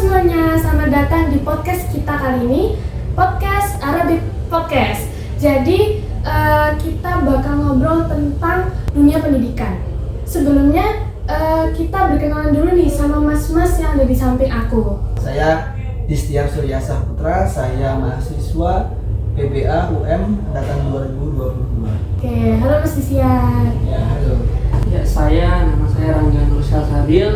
semuanya, selamat datang di podcast kita kali ini, podcast Arabic Podcast. Jadi kita bakal ngobrol tentang dunia pendidikan. Sebelumnya kita berkenalan dulu nih sama mas-mas yang ada di samping aku. Saya Distiar Surya Saputra, saya mahasiswa PBA UM angkatan 2022. Oke, halo Mas Distiar. Ya, halo. Ya, nama saya Rangga Nursyal Sabil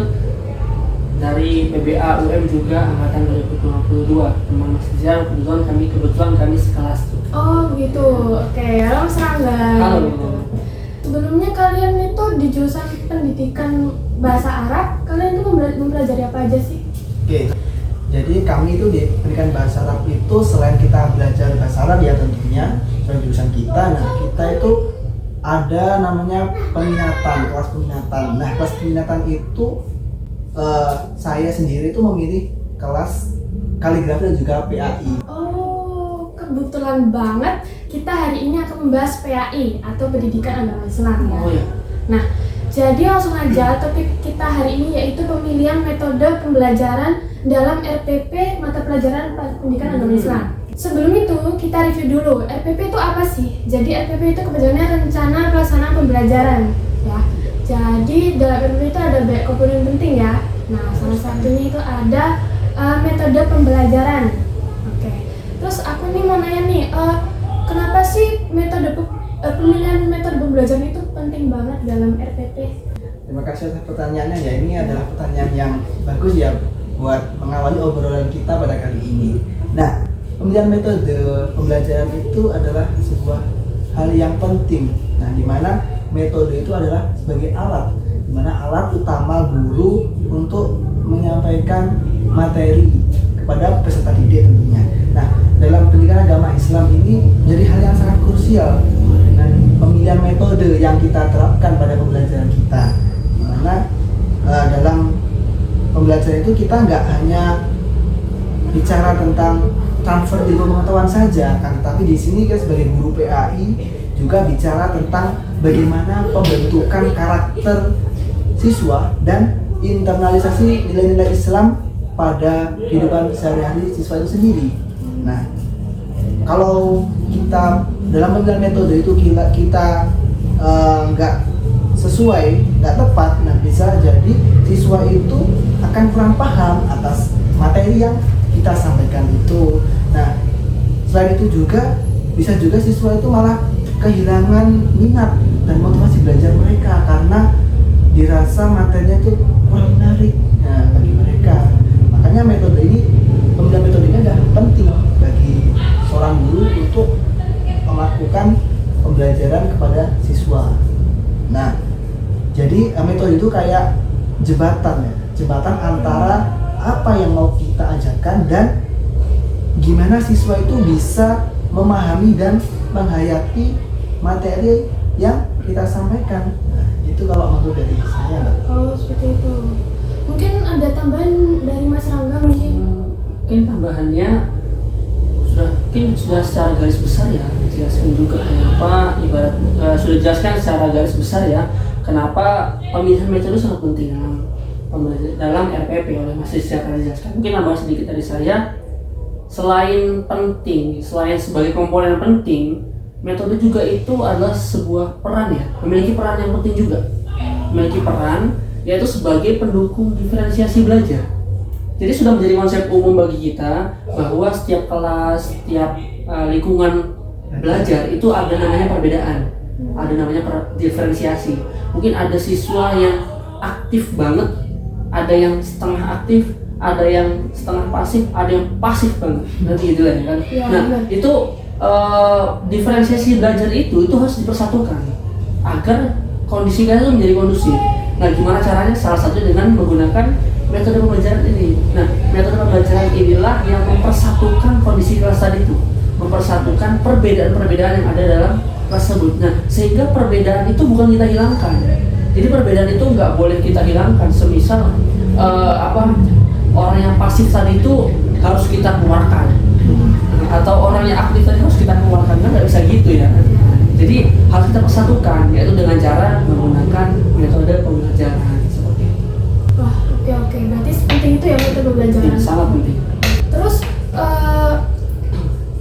dari PBA UM juga angkatan 2022. Teman Mas Distiar, kebetulan kami sekelas tuh. Oh gitu, oke, halo Mas Rangga. Halo. Gitu. Sebelumnya kalian itu di jurusan pendidikan bahasa Arab, kalian itu mempelajari apa aja sih? Oke, jadi kami itu di pendidikan bahasa Arab itu selain kita belajar bahasa Arab ya tentunya selain jurusan kita, nah kita itu ada namanya peminatan, kelas peminatan. Nah kelas peminatan itu saya sendiri itu memilih kelas kaligrafi dan juga PAI. Oh, kebetulan banget kita hari ini akan membahas PAI atau Pendidikan Agama Islam ya. Oh ya. Nah, jadi langsung aja topik kita hari ini yaitu pemilihan metode pembelajaran dalam RPP mata pelajaran Pendidikan Agama Islam. Sebelum itu kita review dulu, RPP itu apa sih? Jadi RPP itu kepanjangannya Rencana Pelaksanaan Pembelajaran ya. Jadi dalam RPP itu ada banyak komponen penting ya. Nah, salah satunya itu ada metode pembelajaran. Oke. Terus aku nih mau nanya nih, kenapa sih pemilihan metode pembelajaran itu penting banget dalam RPP? Terima kasih atas pertanyaannya ya. Ini adalah pertanyaan yang bagus ya buat mengawali obrolan kita pada kali ini. Nah, pemilihan metode pembelajaran itu adalah sebuah hal yang penting. Nah, di mana metode itu adalah sebagai alat, di mana alat utama guru untuk menyampaikan materi kepada peserta didik tentunya. Nah, dalam pendidikan agama Islam ini menjadi hal yang sangat krusial dengan pemilihan metode yang kita terapkan pada pembelajaran kita, di mana dalam pembelajaran itu kita nggak hanya bicara tentang transfer ilmu pengetahuan saja, kan? Tapi di sini kita sebagai guru PAI juga bicara tentang bagaimana pembentukan karakter siswa dan internalisasi nilai-nilai Islam pada kehidupan sehari-hari siswa itu sendiri. Nah, kalau kita dalam pemilihan metode itu kita nggak sesuai, nggak tepat, nah bisa jadi siswa itu akan kurang paham atas materi yang kita sampaikan itu. Nah, selain itu juga bisa juga siswa itu malah kehilangan minat dan motivasi belajar mereka karena dirasa materinya itu kurang menarik bagi mereka. Makanya pemilihan metode ini adalah penting bagi seorang guru untuk melakukan pembelajaran kepada siswa. Nah, jadi metode itu kayak jembatan antara apa yang mau kita ajarkan dan gimana siswa itu bisa memahami dan menghayati materi yang kita sampaikan. Nah, itu kalau menurut dari saya. Oh, seperti itu. Mungkin ada tambahan dari Mas Rangga mungkin? Mungkin tambahannya sudah secara garis besar ya dijelaskan juga kenapa sudah dijelaskan secara garis besar ya kenapa pemilihan metode sangat penting dalam RPP oleh Mas Distiar dijelaskan. Mungkin nambah sedikit dari saya, selain sebagai komponen penting, metode juga itu adalah sebuah peran ya, memiliki peran yang penting juga. Memiliki peran yaitu sebagai pendukung diferensiasi belajar. Jadi sudah menjadi konsep umum bagi kita bahwa setiap kelas, setiap lingkungan belajar itu ada namanya perbedaan, ada namanya diferensiasi. Mungkin ada siswa yang aktif banget, ada yang setengah aktif, ada yang setengah pasif, ada yang pasif banget. Nanti gitu lah kan. Ya, nah, benar. itu diferensiasi belajar itu harus dipersatukan agar kondisi kita itu menjadi kondusif. Nah, gimana caranya? Salah satunya dengan menggunakan metode pembelajaran ini. Nah, metode pembelajaran inilah yang mempersatukan kondisi kelas tadi itu, mempersatukan perbedaan-perbedaan yang ada dalam kelas tersebut. Nah, sehingga perbedaan itu bukan kita hilangkan. Jadi perbedaan itu nggak boleh kita hilangkan. Semisal orang yang pasif tadi itu harus kita keluarkan, atau orang yang aktif tadi harus kita keluarkan, kan nggak bisa gitu ya. Jadi harus kita persatukan, yaitu dengan cara menggunakan metode pembelajaran seperti itu. Wah, Oke, berarti sepenting itu ya metode pembelajaran. Sangat penting. Terus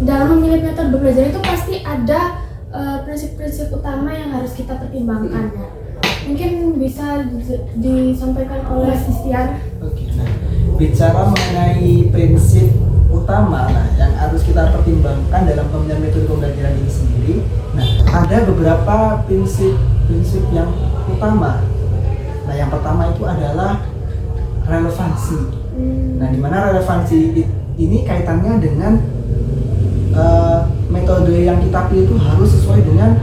dalam memilih metode belajar itu pasti ada prinsip-prinsip utama yang harus kita pertimbangkan ya. Mungkin bisa disampaikan oleh Sistian. Oke, nah bicara mengenai prinsip utama yang harus kita pertimbangkan dalam pemilihan metode pembelajaran ini sendiri. Nah, ada beberapa prinsip yang utama. Nah, yang pertama itu adalah relevansi. Nah, di mana relevansi ini kaitannya dengan metode yang kita pilih itu harus sesuai dengan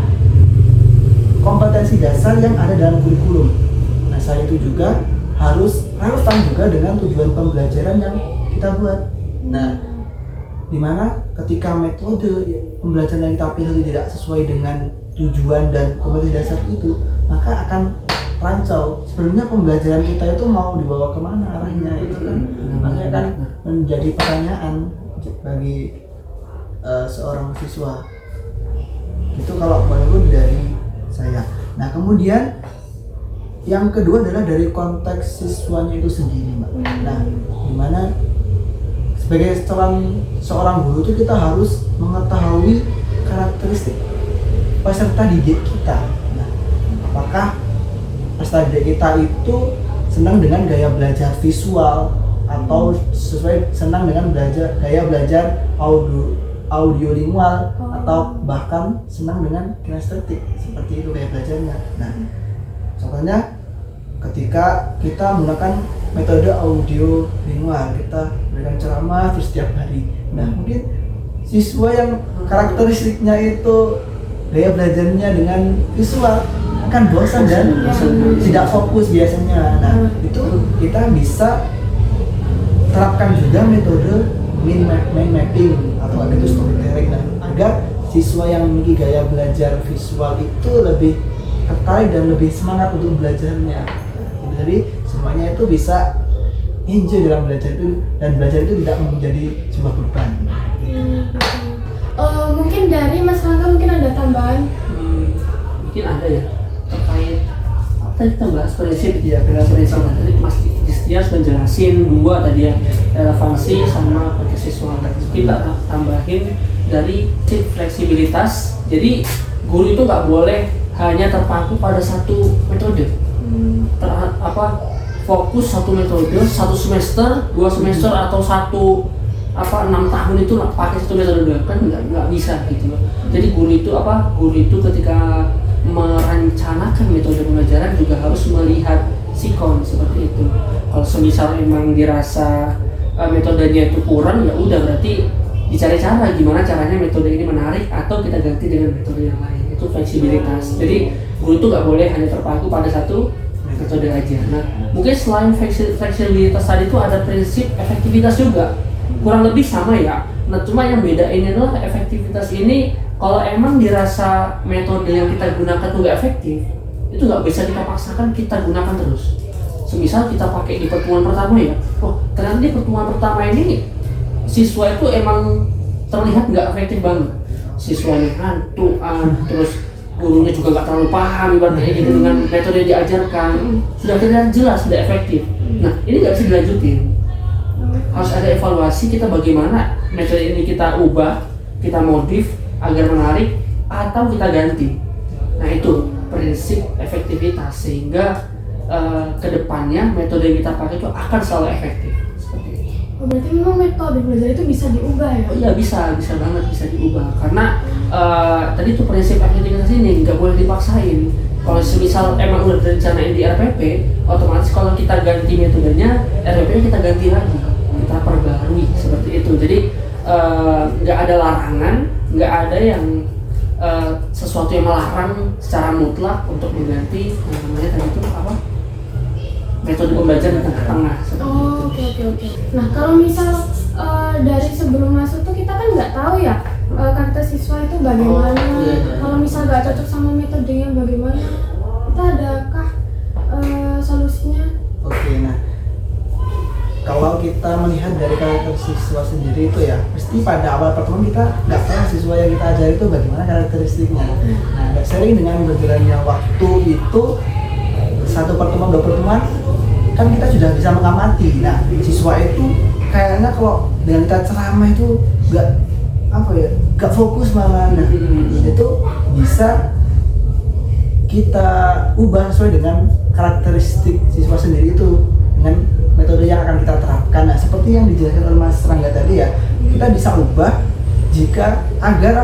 kompetensi dasar yang ada dalam kurikulum. Nah, selain itu juga harus relevan juga dengan tujuan pembelajaran yang kita buat. Nah, dimana ketika metode pembelajaran yang kita pilih tidak sesuai dengan tujuan dan kompetensi dasar itu, maka akan rancau. Sebenarnya pembelajaran kita itu mau dibawa kemana arahnya, itu kan makanya kan menjadi pertanyaan bagi seorang siswa. Itu kalau menurut dari saya. Nah, kemudian yang kedua adalah dari konteks siswanya itu sendiri, Mbak. Nah, dimana sebagai seorang guru itu kita harus mengetahui karakteristik peserta didik kita. Nah, apakah peserta didik kita itu senang dengan gaya belajar visual atau senang dengan gaya belajar audiolingual atau bahkan senang dengan kinestetik, seperti itu gaya belajarnya. Nah, contohnya ketika kita menggunakan metode audiolingual, kita berikan ceramah terus setiap hari. Nah, mungkin siswa yang karakteristiknya itu gaya belajarnya dengan visual akan bosan dan tidak fokus biasanya. Nah, itu kita bisa terapkan juga metode mind mapping atau ada itu storytelling, agar siswa yang memiliki gaya belajar visual itu lebih tertarik dan lebih semangat untuk belajarnya. Jadi semuanya itu bisa enjoy dalam belajar itu, dan belajar itu tidak menjadi sebuah beban. Mungkin dari Mas Rangga mungkin ada tambahan? Mungkin ada ya, terkait apa kita bahas prinsip ya, prinsip tadi Mas Dias menjelasin dua tadi ya, relevansi sama kesiswaan. Kita tambahin dari fleksibilitas. Jadi guru itu nggak boleh hanya terpaku pada satu metode. Fokus satu metode, satu semester, 2 semester atau 6 tahun itu pakai satu metode kan nggak bisa gitu loh. Jadi guru itu ketika merencanakan metode pembelajaran juga harus melihat sikon seperti itu. Kalau semisal emang dirasa metodenya itu kurang, ya udah berarti dicari cara gimana caranya metode ini menarik atau kita ganti dengan metode yang lain. Itu fleksibilitas. Jadi guru itu nggak boleh hanya terpaku pada satu metode aja. Nah, mungkin selain fleksibilitas tadi itu ada prinsip efektivitas juga. Kurang lebih sama ya. Nah, cuma yang beda ini adalah efektivitas ini kalau emang dirasa metode yang kita gunakan itu nggak efektif, itu nggak bisa kita paksakan kita gunakan terus. Semisal kita pakai di pertemuan pertama ya, ternyata di pertemuan pertama ini siswa itu emang terlihat nggak efektif banget. Siswanya ngantukan, terus gurunya juga nggak terlalu paham ibaratnya gitu dengan metode yang diajarkan, sudah terlihat jelas tidak efektif. Nah, ini nggak bisa dilanjutin. Harus ada evaluasi kita bagaimana metode ini kita ubah, kita modif agar menarik atau kita ganti. Nah, itu prinsip efektivitas sehingga kedepannya metode yang kita pakai itu akan selalu efektif. Seperti itu. Berarti memang metode belajar itu bisa diubah ya? Oh iya bisa banget bisa diubah karena tadi itu prinsip efektivitas ini nggak boleh dipaksain. Kalau semisal emang udah direncanain di RPP, otomatis kalau kita ganti metodenya, RPP kita ganti lagi, kita perbarui seperti itu. Jadi nggak ada larangan, nggak ada yang sesuatu yang melarang secara mutlak untuk mengganti namanya tadi itu apa? Metode pembelajaran di tengah. Oke. Nah, kalau misal dari sebelum masuk tuh kita kan nggak tahu ya karakter siswa itu bagaimana. Kalau misal nggak cocok sama metodenya bagaimana, kita adakah solusinya? Oke, nah kalau kita melihat dari karakter siswa sendiri itu ya, pasti pada awal pertemuan kita nggak tahu siswa yang kita ajari itu bagaimana karakteristiknya. Nah, sering dengan berjalannya waktu itu, satu pertemuan, 2 pertemuan, kan kita sudah bisa mengamati. Nah, siswa itu kayaknya kalau dengan kita ceramah itu nggak fokus malah. Nah, itu bisa kita ubah sesuai dengan karakteristik siswa sendiri itu dengan metode yang akan kita terapkan. Nah, seperti yang dijelaskan oleh Mas Rangga tadi ya, kita bisa ubah jika agar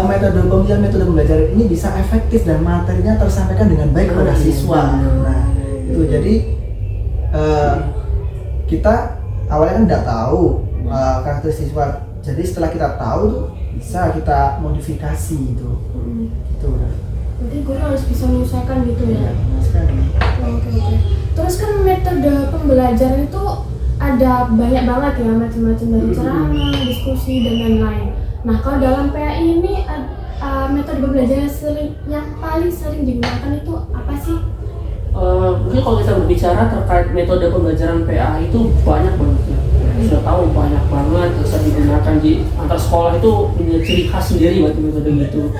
metode pembelajaran ini bisa efektif dan materinya tersampaikan dengan baik kepada siswa. Nah, itu jadi kita awalnya kan tidak tahu karakteristik siswa. Jadi setelah kita tahu tuh bisa kita modifikasi itu. Gitu. Berarti guru harus bisa menyesuaikan gitu ya. Oke. Terus kan metode pembelajaran itu ada banyak banget ya, macam-macam dari ceramah, diskusi dan lain-lain. Nah, kalau dalam PAI ini metode pembelajaran yang paling sering digunakan itu apa sih? Mungkin kalau kita berbicara terkait metode pembelajaran PA itu banyak banget ya. Sudah tahu banyak banget bisa digunakan di antar sekolah, itu punya ciri khas sendiri buat metode gitu.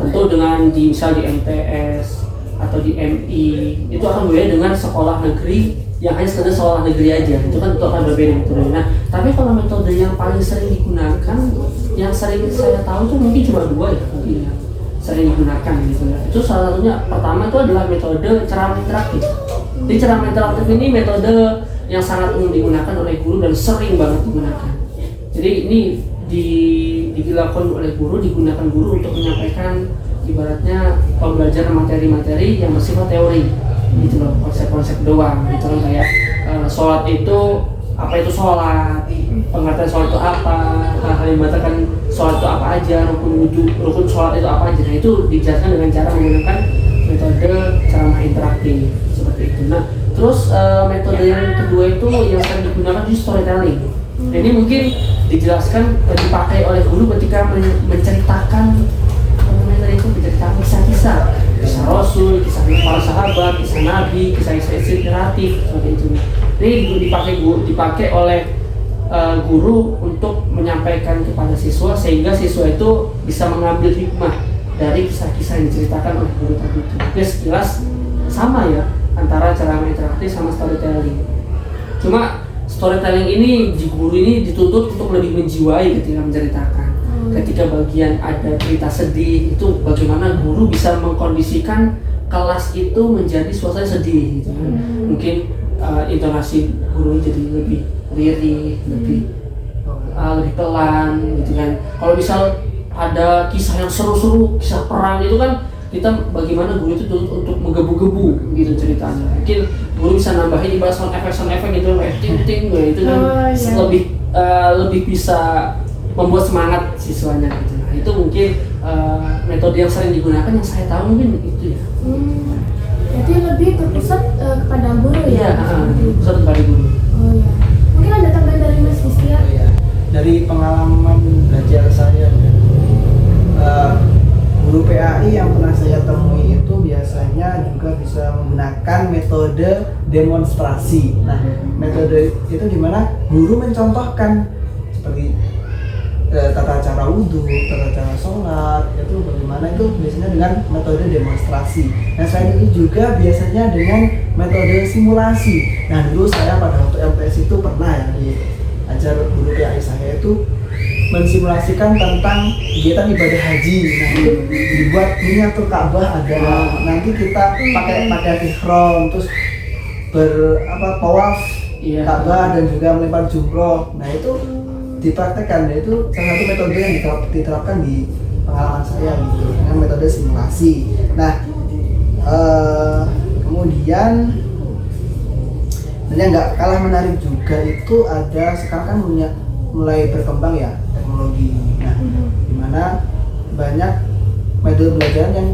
Tentu dengan misal di MTS atau di MI itu akan berbeda dengan sekolah negeri yang hanya sekedar sekolah negeri aja, itu kan itu akan berbeda metode. Nah, tapi kalau metode yang paling sering digunakan, yang sering saya tahu tuh mungkin cuma dua ya, mungkin ya sering digunakan gitu ya. Itu salah satunya, pertama itu adalah metode ceramah interaktif. Jadi ceramah interaktif ini metode yang sangat umum digunakan oleh guru dan sering banget digunakan. Jadi ini dilakukan oleh guru, digunakan guru untuk menyampaikan ibaratnya pembelajaran materi-materi yang bersifat teori gitu loh, konsep-konsep doang gitu loh, kayak sholat itu apa itu sholat, pengertian sholat itu apa, hal-hal yang mengatakan sholat itu apa aja, rukun sholat itu apa aja. Nah, itu dijelaskan dengan cara menggunakan metode ceramah interaktif seperti itu. Nah, terus metode yang kedua itu yang sering digunakan di storytelling. Nah, ini mungkin dijelaskan dipakai oleh guru ketika menceritakan menceritakan kisah-kisah Rasul, kisah para sahabat, kisah Nabi, kisah-kisah inspiratif seperti itu. Ini dipakai oleh guru untuk menyampaikan kepada siswa sehingga siswa itu bisa mengambil hikmah dari kisah-kisah yang diceritakan oleh guru tadi itu. Jadi sekilas sama ya antara ceramah interaktif sama storytelling. Cuma storytelling ini di guru ini dituntut untuk lebih menjiwai ketika menceritakan. Ketika bagian ada cerita sedih, itu bagaimana guru bisa mengkondisikan kelas itu menjadi suasana sedih gitu kan. Mungkin intonasi guru jadi lebih lirih, lebih pelan gitu kan. Kalau misal ada kisah yang seru-seru, kisah perang itu kan, kita bagaimana guru itu untuk menggebu-gebu gitu ceritanya. Mungkin guru bisa nambahin ibarat sound effect gitu kayak ting-ting itu kan lebih bisa membuat semangat siswanya gitu. Nah, itu mungkin metode yang sering digunakan yang saya tahu mungkin itu ya. Jadi lebih terpusat kepada guru ya? Iya, pusat kepada guru. Oh iya. Mungkin ada tambahan dari Mas Rizky? Iya. Dari pengalaman belajar saya, guru PAI yang pernah saya temui itu biasanya juga bisa menggunakan metode demonstrasi. Nah, metode itu dimana guru mencontohkan seperti tata cara wudhu, tata cara sholat, itu bagaimana, itu biasanya dengan metode demonstrasi. Nah, selain itu juga biasanya dengan metode simulasi. Nah, dulu saya pada waktu MTS itu pernah ya diajar guru PAI saya itu mensimulasikan tentang kegiatan ibadah haji. Nah, itu dibuat miniatur Ka'bah, ada nanti kita pakai ihram, terus tawaf Ka'bah dan juga melempar jumroh. Nah, itu dipraktekkan, dan itu salah satu metode yang diterapkan di pengalaman saya gitu, dengan metode simulasi. Nah, kemudian dan yang nggak kalah menarik juga itu ada sekarang kan mulai berkembang ya teknologi. Nah, dimana banyak metode pembelajaran yang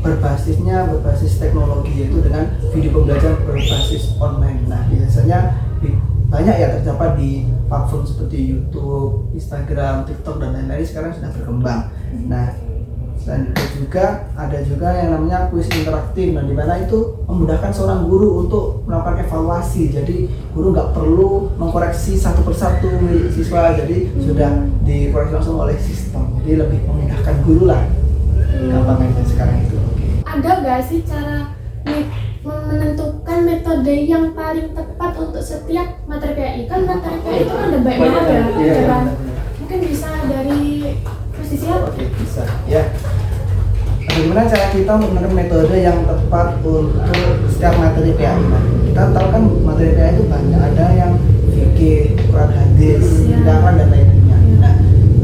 berbasis teknologi, yaitu dengan video pembelajaran berbasis online. Nah, biasanya banyak ya terdapat di platform seperti YouTube, Instagram, TikTok dan lain-lain, sekarang sudah berkembang. Nah, selain itu juga ada juga yang namanya kuis interaktif, nah dimana itu memudahkan seorang guru untuk melakukan evaluasi. Jadi guru nggak perlu mengkoreksi satu persatu milik siswa, jadi sudah dikoreksi langsung oleh sistem. Jadi lebih memudahkan guru lah. Gampang aja sekarang itu. Ada nggak sih cara menentukan metode yang paling tepat untuk setiap materi PAI. Kan materi PAI itu kan ada banyak banget ya, Iya, kan? benar. Mungkin bisa dari Mas siapa? Oke, bisa. Ya. Bagaimana cara kita untuk menemukan metode yang tepat untuk setiap materi PAI? Nah, kita tahu kan materi PAI itu banyak, ada yang fikih, Quran hadis, Ya. bilangan dan lain-lainnya. Nah,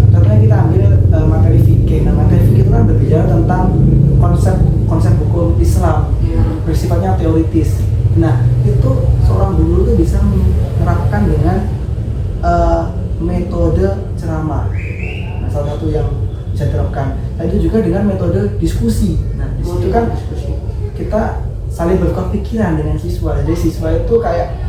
contohnya kita ambil materi fikih. Nah, materi fikih itu kan berbicara tentang konsep hukum Islam, bersifatnya teoritis. Nah, itu seorang guru itu bisa menerapkan dengan metode ceramah. Nah, salah satu yang bisa diterapkan. Nah, itu juga dengan metode diskusi. Nah, di situ kan kita saling bertukar pikiran dengan siswa. Jadi siswa itu kayak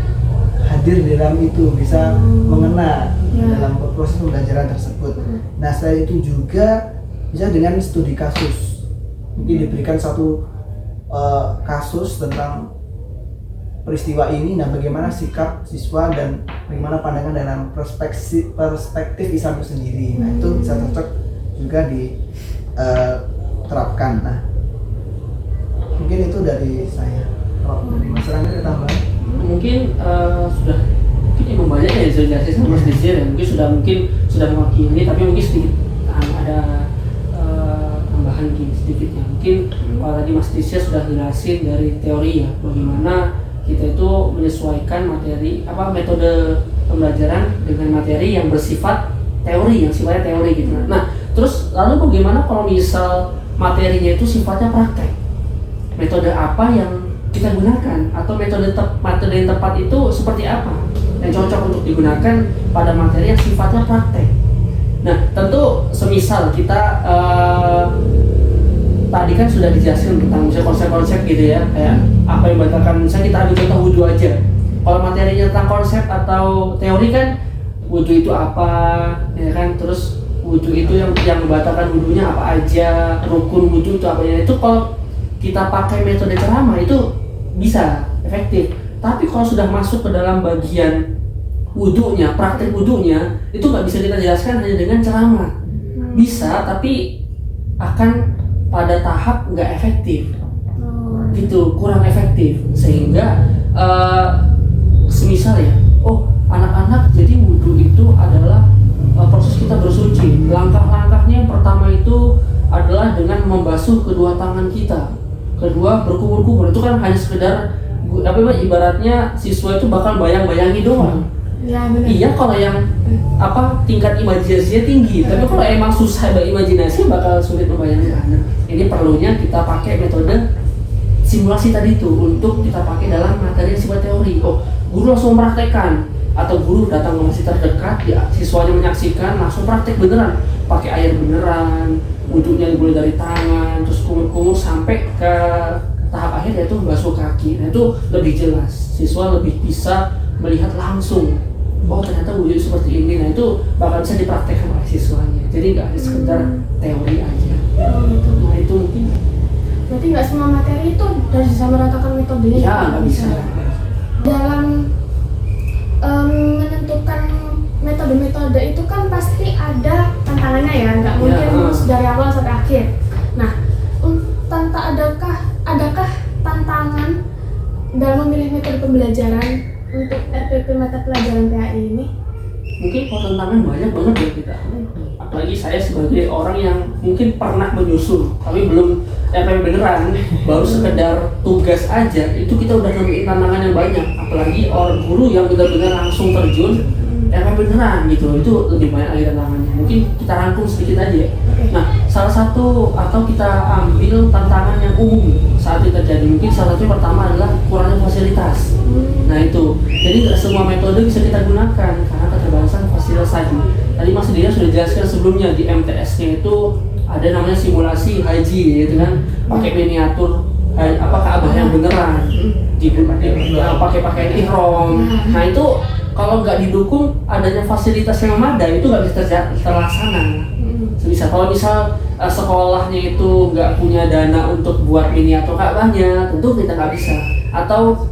hadir di dalam itu, bisa mengena dalam proses pembelajaran tersebut. Nah, selain itu juga bisa dengan studi kasus. Mungkin diberikan satu kasus tentang peristiwa ini, nah bagaimana sikap siswa dan bagaimana pandangan dalam perspektif Islam itu sendiri. Nah, itu bisa cocok juga diterapkan. Nah, mungkin itu dari saya. Kalau dari Mas Rangga ada tambahan? Mungkin sudah mungkin yang banyak ya dijelasin sama Mas Dizir ya, mungkin sudah mewakili, tapi mungkin sedikit ada tambahan sedikit ya. Mungkin kalau tadi Mas Dizir sudah jelasin dari teori ya, bagaimana kita itu menyesuaikan metode pembelajaran dengan materi yang bersifat teori, yang sifatnya teori gitu. Nah, terus lalu bagaimana kalau misal materinya itu sifatnya praktek? Metode apa yang kita gunakan, atau metode yang tepat itu seperti apa yang cocok untuk digunakan pada materi yang sifatnya praktek? Nah, tentu semisal kita tadi kan sudah dijelaskan tentang misalnya konsep-konsep gitu ya, kayak apa yang membatalkan. Misalnya kita ambil contoh wudhu aja. Kalau materinya tentang konsep atau teori kan, wudhu itu apa, ya kan? Terus wudhu itu yang membatalkan wudhunya apa aja, rukun wudhu itu apa ya? Itu kalau kita pakai metode ceramah itu bisa efektif. Tapi kalau sudah masuk ke dalam bagian wudhunya, praktek wudhunya, itu nggak bisa kita jelaskan hanya dengan ceramah. Bisa, tapi akan pada tahap nggak efektif, gitu, kurang efektif. Sehingga semisal ya, anak-anak jadi wudhu itu adalah proses kita bersuci. Langkah-langkahnya yang pertama itu adalah dengan membasuh kedua tangan kita, kedua berkumur-kumur. Itu kan hanya sekedar ibaratnya siswa itu bakal bayang-bayangi doang. Ya, benar. Iya, kalau yang tingkat imajinasinya tinggi, tapi kalau emang susah berimajinasi bakal sulit membayangkan. Nah, ini perlunya kita pakai metode simulasi tadi itu untuk kita pakai dalam materi yang sifat teori. Guru langsung mempraktekkan, atau guru datang ke masjid terdekat, ya siswanya menyaksikan langsung praktek beneran, pakai air beneran, wudhunya mulai dari tangan, terus kumur-kumur sampai ke tahap akhir yaitu basuh kaki. Nah, itu lebih jelas, siswa lebih bisa melihat langsung. Ternyata wudhu seperti ini. Nah, itu bakal bisa dipraktekkan oleh siswanya. Jadi nggak hanya sekedar teori aja. Gitu. Nah, itu mungkin. Berarti nggak semua materi itu harus bisa meratakan metodenya. Ya, nggak bisa. Dalam menentukan metode-metode itu kan pasti ada tantangannya ya, nggak mungkin lurus dari awal sampai akhir. Nah, adakah tantangan dalam memilih metode pembelajaran untuk RPP mata pelajaran PAI ini? Mungkin kalau tantangan banyak banget ya kita. Apalagi saya sebagai orang yang mungkin pernah menyusun tapi belum RPP beneran, baru sekedar tugas aja, itu kita udah nemuin tantangan yang banyak. Apalagi orang guru yang benar-benar langsung terjun RPP beneran gitu, itu lebih banyak lagi tantangannya. Mungkin kita rangkum sedikit aja. Nah, salah satu atau kita ambil tantangan yang umum saat itu terjadi. Mungkin salah satu yang pertama adalah kurangnya fasilitas. Nah, itu. Jadi nggak semua metode bisa kita gunakan karena keterbatasan fasilitas tadi. Tadi Mas Dia sudah jelaskan sebelumnya di MTS-nya itu ada namanya simulasi haji, gitu kan, pakai miniatur Ka'bah yang beneran, pakai pakaian ihram. Nah, itu kalau nggak didukung adanya fasilitas yang memadai itu nggak bisa terlaksana. Bisa kalau misal sekolahnya itu nggak punya dana untuk buat miniatur Ka'bahnya, tentu kita nggak bisa. Atau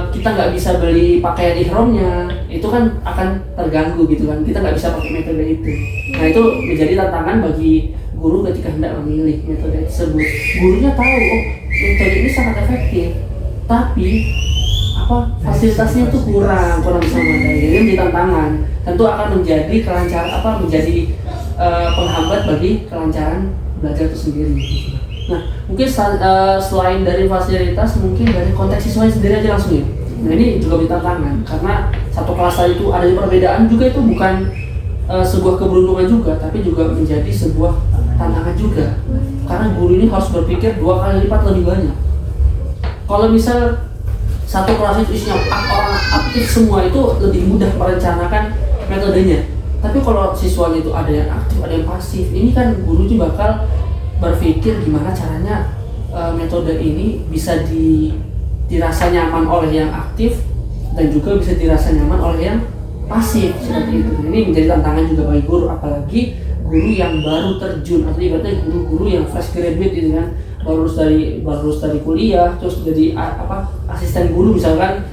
kita nggak bisa beli pakaian ihramnya, itu kan akan terganggu gitu kan. Kita nggak bisa pakai metode itu. Nah, itu menjadi tantangan bagi guru ketika hendak memilih metode tersebut. Gurunya tahu, metode ini sangat efektif, tapi fasilitasnya tuh kurang bisa memadai. Jadi menjadi tantangan, tentu akan menjadi menjadi penghambat bagi kelancaran belajar itu sendiri. Nah, mungkin selain dari fasilitas, mungkin dari konteks siswanya sendiri aja langsung ya. Nah, ini juga menjadi tantangan karena satu kelas itu ada perbedaan juga, itu bukan sebuah keberuntungan juga, tapi juga menjadi sebuah tantangan juga. Karena guru ini harus berpikir 2 kali lipat lebih banyak. Kalau misal satu kelas itu isinya orang aktif semua, itu lebih mudah merencanakan metodenya. Tapi kalau siswanya itu ada yang aktif, ada yang pasif, ini kan guru juga bakal berpikir gimana caranya metode ini bisa dirasa nyaman oleh yang aktif dan juga bisa dirasa nyaman oleh yang pasif seperti itu. Ini menjadi tantangan juga bagi guru, apalagi guru yang baru terjun, atau ibaratnya guru-guru yang fresh graduate gitu kan, baru lulus dari kuliah, terus jadi asisten guru misalkan,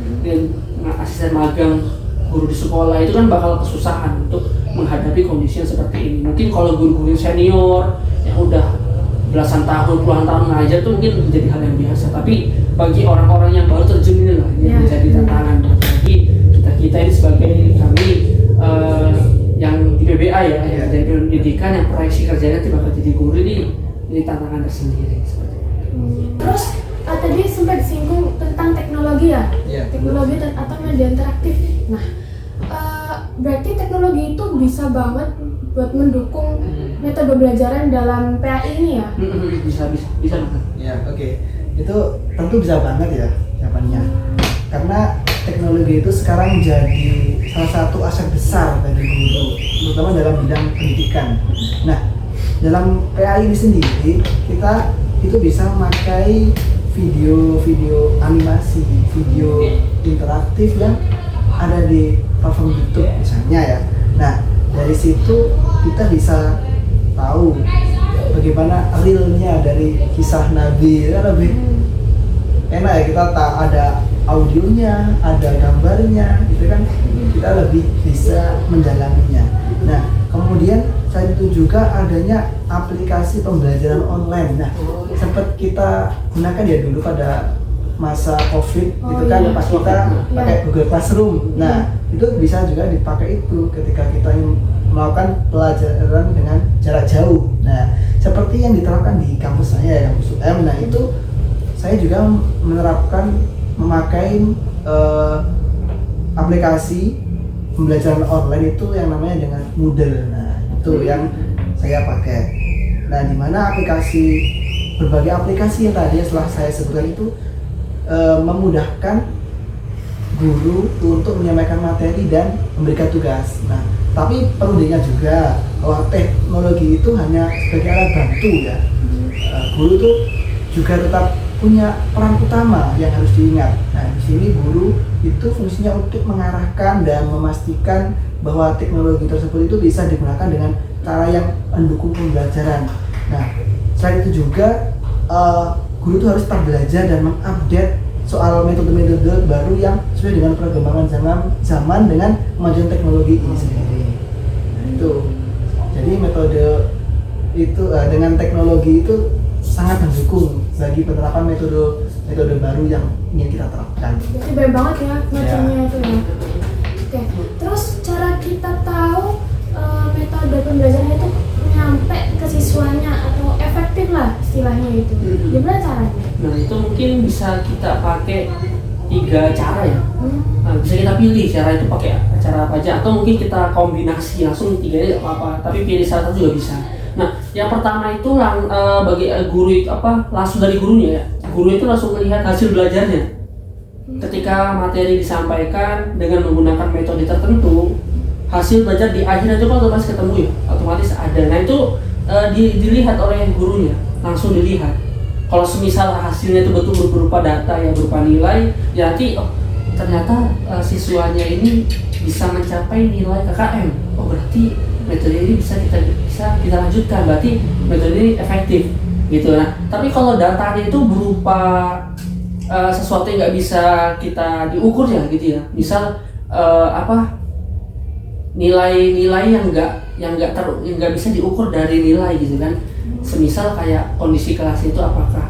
asisten magang guru di sekolah, itu kan bakal kesusahan untuk menghadapi kondisi yang seperti ini. Mungkin kalau guru-guru senior yang udah belasan tahun, puluhan tahun ngajar tuh mungkin menjadi hal yang biasa. Tapi bagi orang-orang yang baru terjun ini lah, ini menjadi tantangan. Bagi kita ini sebagai kami yang di PBA ya, yang dari pendidikan yang proyeksi kerjanya tiba bakal jadi guru, ini tantangan tersendiri seperti itu. Terus tadi sempat disinggung tentang teknologi ya, teknologi atau media interaktif. Nah, berarti teknologi itu bisa banget buat mendukung metode pembelajaran dalam PAI ini ya? Bisa banget. Ya, oke. Itu tentu bisa banget ya jawabannya. Karena teknologi itu sekarang jadi salah satu aset besar bagi guru, terutama dalam bidang pendidikan. Nah, dalam PAI ini sendiri kita itu bisa memakai video animasi, video interaktif yang ada di platform YouTube misalnya ya. Nah, dari situ kita bisa tahu bagaimana realnya dari kisah Nabi. Ya, lebih enak ya, kita ada audionya, ada gambarnya, gitu kan, kita lebih bisa mendalaminya. Nah, kemudian selain itu juga adanya aplikasi pembelajaran online. Nah, sempat kita gunakan ya dulu pada masa COVID, gitu kan, pas kita pakai Google Classroom. Nah, itu bisa juga dipakai itu ketika kita ingin melakukan pelajaran dengan jarak jauh. Nah, seperti yang diterapkan di kampus saya, kampus UM. Nah, itu saya juga menerapkan memakai aplikasi pembelajaran online itu yang namanya dengan Moodle. Nah, itu yang saya pakai. Nah, di mana berbagai aplikasi yang tadi setelah saya sebutkan itu memudahkan guru untuk menyampaikan materi dan memberikan tugas. Nah, tapi perlu diingat juga bahwa teknologi itu hanya sebagai alat bantu ya. Guru itu juga tetap punya peran utama yang harus diingat. Nah, di sini guru itu fungsinya untuk mengarahkan dan memastikan bahwa teknologi tersebut itu bisa digunakan dengan cara yang mendukung pembelajaran. Nah, selain itu juga guru itu harus tetap belajar dan mengupdate soal metode-metode baru yang sesuai dengan perkembangan zaman dengan kemajuan teknologi ini sendiri. Nah, itu. Jadi metode itu dengan teknologi itu sangat mendukung bagi penerapan metode baru yang ingin kita terapkan. Jadi banyak banget ya macamnya itu ya. Oke. Terus cara kita tahu metode pembelajaran itu nyampe ke siswanya atau efektif lah istilahnya itu. Gimana caranya? Nah, itu mungkin bisa kita pakai 3 cara ya. Nah, bisa kita pilih cara itu pakai cara apa aja, atau mungkin kita kombinasi langsung 3 apa, tapi pilih salah satu juga bisa. Nah, yang pertama itu bagi guru itu langsung dari gurunya ya. Guru itu langsung melihat hasil belajarnya. Ketika materi disampaikan dengan menggunakan metode tertentu, hasil belajar di akhirnya itu kan otomatis ketemu ya, otomatis ada. Nah, itu dilihat oleh gurunya, langsung dilihat. Kalau semisal hasilnya itu betul berupa data ya, berupa nilai, ya nanti ternyata siswanya ini bisa mencapai nilai KKM. Oh, berarti metode ini bisa kita lanjutkan, berarti metode ini efektif gitu. Nah, tapi kalau datanya itu berupa sesuatu yang nggak bisa kita diukur ya gitu ya, misal nilai-nilai yang nggak bisa diukur dari nilai gitu kan. Semisal kayak kondisi kelas itu apakah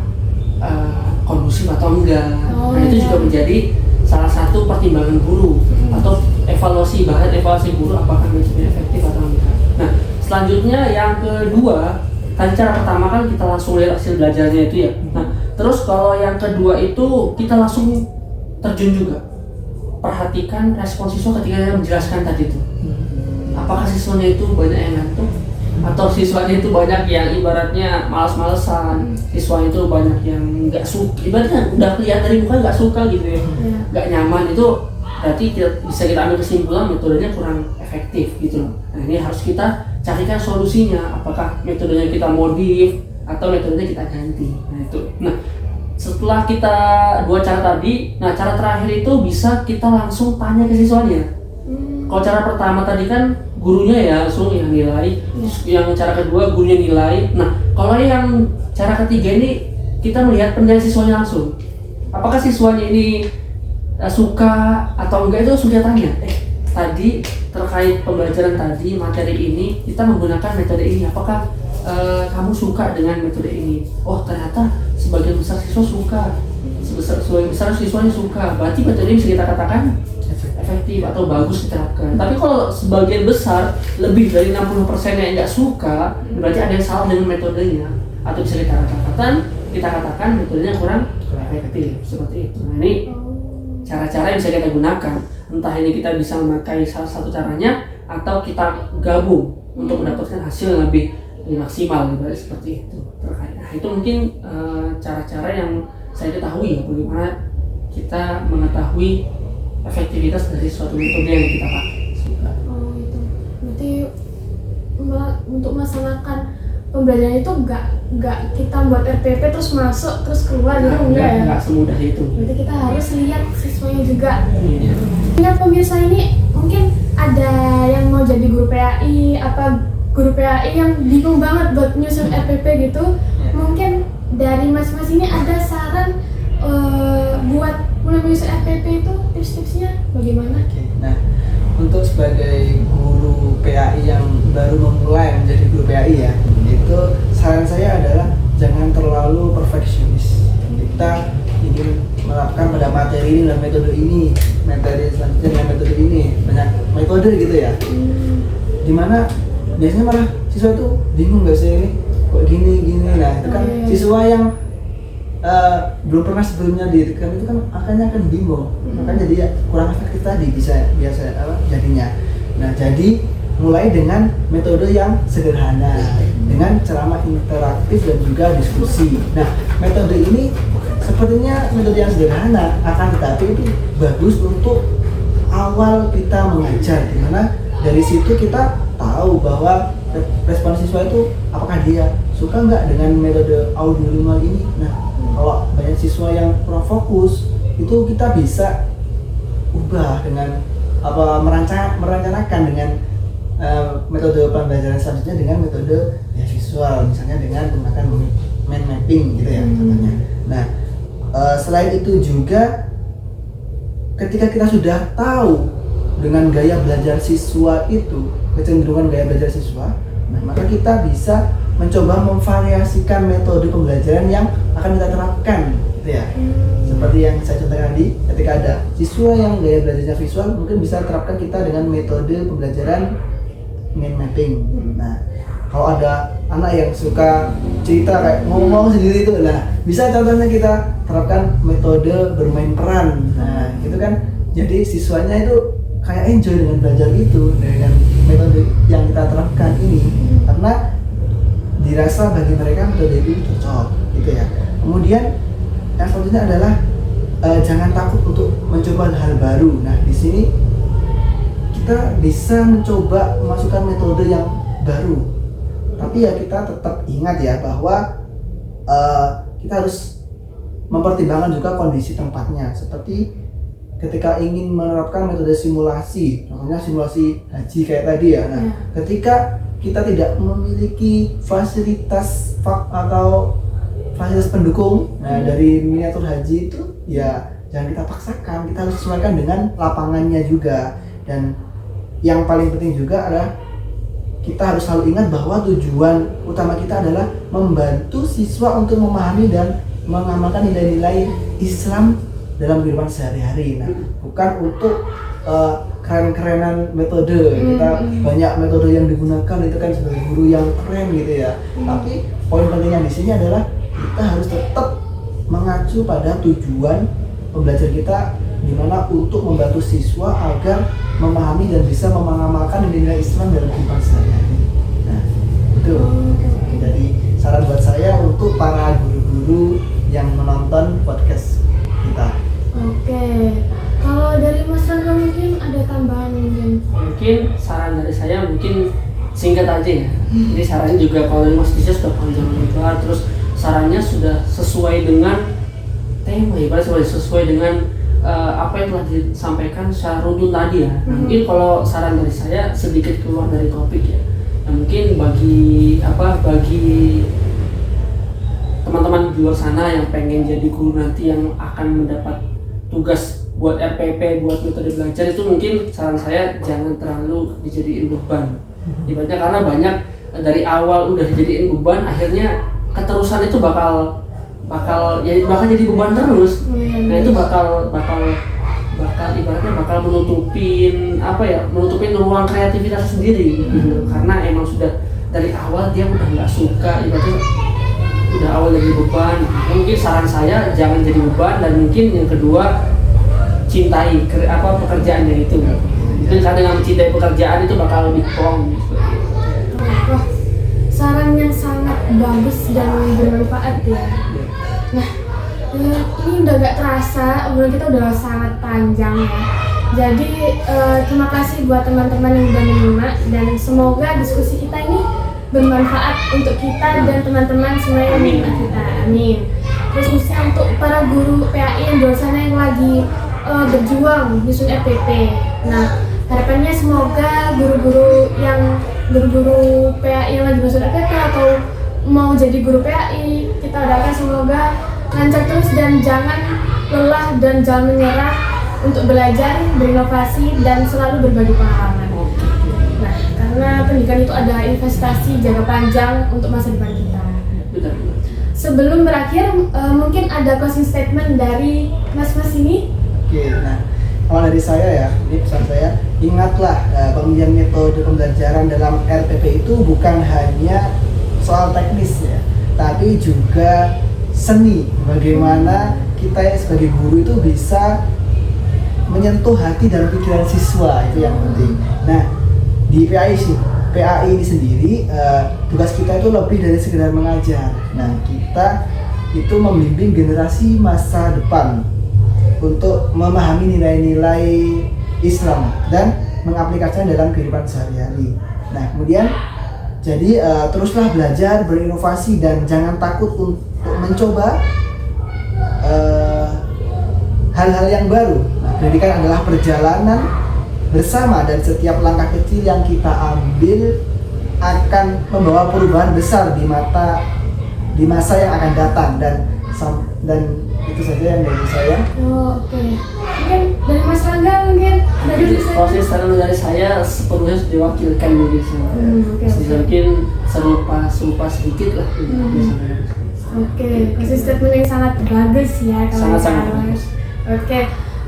kondusif atau enggak. Oh, Nah itu iya. juga menjadi salah satu pertimbangan guru atau bahan evaluasi guru apakah metodenya efektif atau enggak. Nah selanjutnya yang kedua, tadi cara pertama kan kita langsung lihat hasil belajarnya itu ya. Nah terus kalau yang kedua itu kita langsung terjun juga, perhatikan respon siswa ketika dia menjelaskan tadi itu. Apakah siswanya itu banyak yang ngantuk atau siswanya itu banyak yang ibaratnya malas-malesan, siswanya itu banyak yang nggak suka, ibaratnya udah kelihatan dari muka nggak suka gitu ya, nggak nyaman, itu berarti bisa kita ambil kesimpulan metodenya kurang efektif gitu loh. Nah ini harus kita carikan solusinya, apakah metodenya kita modif atau metodenya kita ganti. Nah itu. Nah setelah kita dua cara tadi, nah cara terakhir itu bisa kita langsung tanya ke siswanya. Kalau cara pertama tadi kan gurunya ya langsung yang nilai, yang cara kedua gurunya nilai. Nah kalau yang cara ketiga ini kita melihat penilaian siswanya langsung. Apakah siswanya ini suka atau enggak, itu langsung kita tanya. Tadi terkait pembelajaran tadi materi ini kita menggunakan metode ini, apakah kamu suka dengan metode ini? Oh ternyata sebagian besar siswa suka, sebagian besar siswanya suka, berarti metode ini bisa kita katakan efektif atau bagus diterapkan. Tapi kalau sebagian besar lebih dari 60% yang nggak suka, berarti ada yang salah dengan metodenya, atau bisa kita katakan metodenya kurang efektif seperti itu. Nah ini cara-cara yang bisa kita gunakan, entah ini kita bisa memakai salah satu caranya atau kita gabung untuk mendapatkan hasil yang lebih maksimal, seperti itu terkait. Nah itu mungkin cara-cara yang saya ketahui ya, bagaimana kita mengetahui efektivitas dari suatu metode yang kita pakai. Oh itu, berarti untuk melaksanakan pembelajaran itu nggak kita buat RPP terus masuk terus keluar gitu, enggak ya? Nggak semudah itu. Berarti kita harus lihat siswanya juga. Iya. Ya pemirsa, ini mungkin ada yang mau jadi guru PAI, apa guru PAI yang bingung banget buat nyusun RPP gitu. Mungkin dari masing-masing ini ada saran buat mulai menyusun RPP itu, tips-tipsnya bagaimana? Nah, untuk sebagai guru PAI yang baru memulai menjadi guru PAI ya, itu saran saya adalah jangan terlalu perfeksionis. Kita ingin menerapkan pada materi ini dan metode ini, materi selanjutnya dengan metode ini, banyak metode gitu ya. Dimana biasanya malah siswa itu bingung nggak sih, ini kok gini. Nah itu kan siswa yang belum pernah sebelumnya ditekan itu kan akan bingung, makanya dia kurang efektif tadi biasa jadinya. Nah jadi mulai dengan metode yang sederhana dengan ceramah interaktif dan juga diskusi. Nah metode ini sepertinya metode yang sederhana, akan tetapi itu bagus untuk awal kita mengajar, dimana dari situ kita tahu bahwa respon siswa itu apakah dia suka nggak dengan metode audiolingual ini. Nah kalau banyak siswa yang kurang fokus, itu kita bisa ubah dengan merencanakan dengan metode pembelajaran selanjutnya dengan metode ya visual, misalnya dengan menggunakan mind mapping gitu ya contohnya. Nah selain itu juga ketika kita sudah tahu dengan gaya belajar siswa itu, kecenderungan gaya belajar siswa, nah maka kita bisa mencoba memvariasikan metode pembelajaran yang akan kita terapkan gitu ya. Seperti yang saya contohkan tadi, ketika ada siswa yang gaya belajarnya visual, mungkin bisa terapkan kita dengan metode pembelajaran mind mapping. Nah kalau ada anak yang suka cerita kayak ngomong sendiri itu, nah bisa contohnya kita terapkan metode bermain peran. Nah itu kan jadi siswanya itu kayak enjoy dengan belajar itu dengan metode yang kita terapkan ini, karena dirasa bagi mereka metode itu cocok gitu ya. Kemudian yang selanjutnya adalah jangan takut untuk mencoba hal baru. Nah di sini kita bisa mencoba memasukkan metode yang baru, tapi ya kita tetap ingat ya bahwa kita harus mempertimbangkan juga kondisi tempatnya. Seperti ketika ingin menerapkan metode simulasi, contohnya simulasi haji kayak tadi ya. Nah ketika kita tidak memiliki fasilitas atau fasilitas pendukung dari miniatur haji itu, ya jangan kita paksakan, kita harus sesuaikan dengan lapangannya juga. Dan yang paling penting juga adalah kita harus selalu ingat bahwa tujuan utama kita adalah membantu siswa untuk memahami dan mengamalkan nilai-nilai Islam dalam kehidupan sehari-hari. Nah, bukan untuk keren-kerenan metode. Kita banyak metode yang digunakan itu kan sebagai guru yang keren gitu ya. Tapi poin pentingnya di sini adalah kita harus tetap mengacu pada tujuan pembelajar kita, di mana untuk membantu siswa agar memahami dan bisa mengamalkan nilai Islam dalam kehidupan sehari-hari. Nah, itu. Jadi saran buat saya untuk para guru-guru yang menonton podcast kita. Oke, kalau dari Mas Rangga mungkin ada tambahan mungkin? Mungkin saran dari saya mungkin singkat aja ya. Jadi sarannya juga kalau dari Mas Tisha sudah panjang lebar, terus sarannya sudah sesuai dengan tema ya, sesuai dengan apa yang telah disampaikan secara runtun tadi ya. Mungkin kalau saran dari saya sedikit keluar dari topik ya. Mungkin bagi teman-teman di luar sana yang pengen jadi guru nanti, yang akan mendapat tugas buat RPP, buat metode belajar, itu mungkin saran saya jangan terlalu dijadiin beban. Ibaratnya karena banyak dari awal udah dijadiin beban, akhirnya keterusan itu bakal jadi beban terus. Nah itu bakal ibaratnya bakal menutupin ruang kreativitas sendiri gitu. Karena emang sudah dari awal dia udah nggak suka, ibaratnya udah awal jadi beban. Mungkin saran saya jangan jadi beban, dan mungkin yang kedua cintai pekerjaannya itu. Mungkin dengan mencintai pekerjaan itu bakal lebih plong gitu. Wah, saran yang sangat bagus dan bermanfaat ya. Nah, ini udah gak terasa, obrolan kita udah sangat panjang ya. Jadi terima kasih buat teman-teman yang udah menyimak, dan semoga diskusi kita ini bermanfaat untuk kita dan teman-teman semua yang menyimak kita. Amin. Terus misalnya untuk para guru PAI yang di luar sana yang lagi berjuang nyusun RPP. Nah, harapannya semoga guru-guru PAI yang lagi nyusun RPP atau mau jadi guru PAI, kita doakan semoga lancar terus dan jangan lelah dan jangan menyerah untuk belajar, berinovasi, dan selalu berbagi pengalaman. Nah, karena pendidikan itu ada investasi jangka panjang untuk masa depan kita. Sebelum berakhir, mungkin ada closing statement dari mas-mas ini. Oke, nah kalau dari saya ya, ini pesan saya, ingatlah pemilihan metode pembelajaran dalam RPP itu bukan hanya soal teknis ya, tapi juga seni, bagaimana kita sebagai guru itu bisa menyentuh hati dan pikiran siswa, itu yang penting. Nah, di PAI ini sendiri, tugas kita itu lebih dari sekedar mengajar. Nah, kita itu membimbing generasi masa depan untuk memahami nilai-nilai Islam dan mengaplikasikan dalam kehidupan sehari-hari. Nah, kemudian jadi teruslah belajar, berinovasi, dan jangan takut untuk mencoba hal-hal yang baru. Nah, pendidikan adalah perjalanan bersama, dan setiap langkah kecil yang kita ambil akan membawa perubahan besar di masa yang akan datang, dan itu saja yang dari saya. Oke. Mungkin dari Mas Rangga mungkin ada proses saran dari saya sepenuhnya sudah diwakilkan mungkin sama. Mungkin serupa sedikit lah. Oke, kasih statement yang sangat bagus ya kalau sangat. Oke,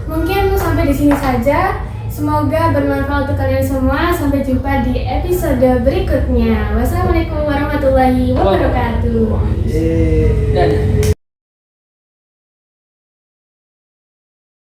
mungkin sampai di sini saja. Semoga bermanfaat untuk kalian semua. Sampai jumpa di episode berikutnya. Wassalamualaikum warahmatullahi wabarakatuh. Dadah.